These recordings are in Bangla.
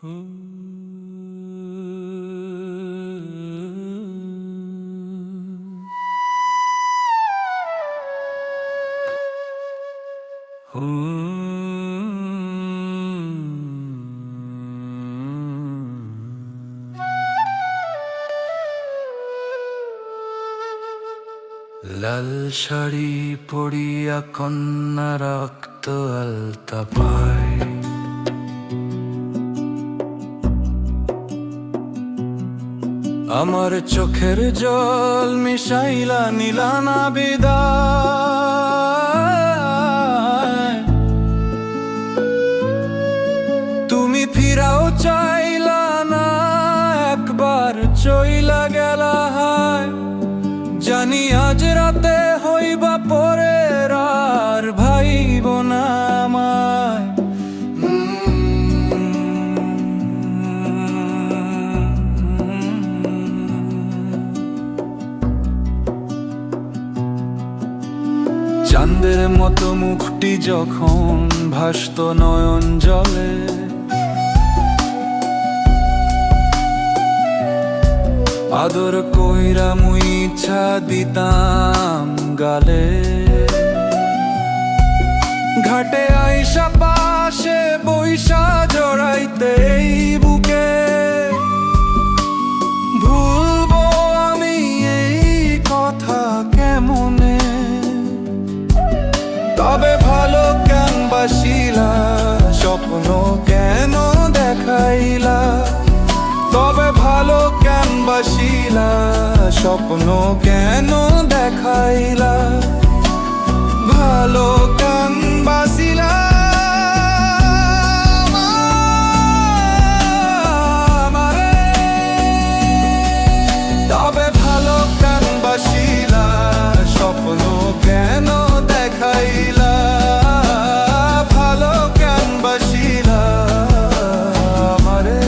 লাল শাড়ি পরিয়া কন্যা রক্ত আলতা পায়, আমার চোখের জল মিশাইলা নিলানা বিদায়। তুমি ফিরাও চাইলা না, একবার চইলা গেলা হায়। জানি আজ রাতে হইবা পরের আর ভাইব না আমায়। চাঁদের মতো মুখটি যখন ভাসত নয়ন জলে, আদর কইরা মুই ইচ্ছা দিতাম গালে। ঘাটে আইসা পাশে বৈশা জড়াইতে এই বুকে, ভুলবো আমি এই কথা কেমনে? তবে ভালো কেন বাসিলা, স্বপ্ন কেন দেখাইলা? তবে ভালো কেন বাসিলা, স্বপ্ন কেন দেখাইলা? ভালো কেন বাসিলা আমারে? তবে ভালো কেন বাসিলা, স্বপ্ন কেন দেখাইলা? ভালো কেন বাসিলা আমারে?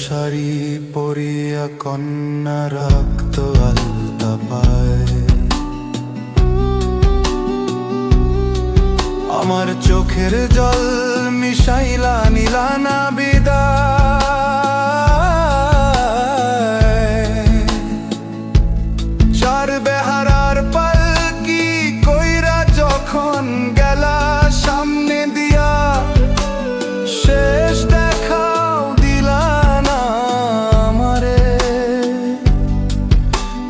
শাড়ি পরিয়া কন্যা রক্ত আলতা পায়, আমার চোখের জল মিশাইলা নিলানা বিদায়। চার বেহারার পালকি কইরা যখন গেলা সামনে দিয়া, শেষ দেখাও দিলা না আমারে।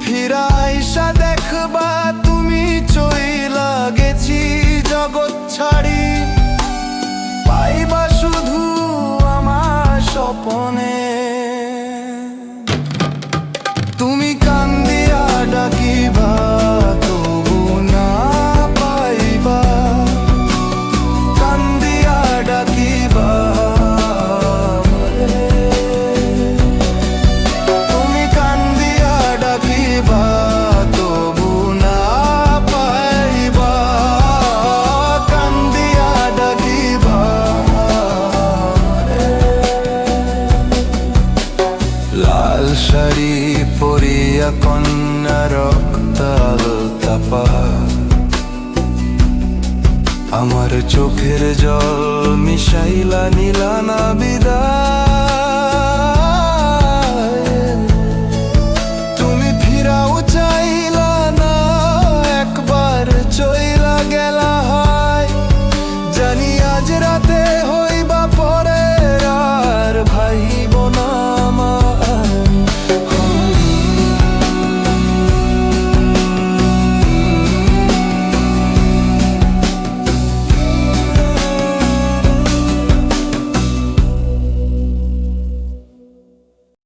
ফিরা আইসা দেখবা তুমি চইলা গেছি জগৎ ছাড়ি, পাইবা শুধু আমার স্বপনে। তুমি কান্দিয়া ডাকিবা তবু না পাইবা, কান্দিয়া ডাকিবা আমারে। তুমি কান্দিয়া ডাকিবা তবু না পাইবা, কান্দিয়া ডাকিবা আমারে। লাল শাড়ি পরিয়া কন্যা রক্ত আলতা পায়, আমার চোখের জল মিশাইলা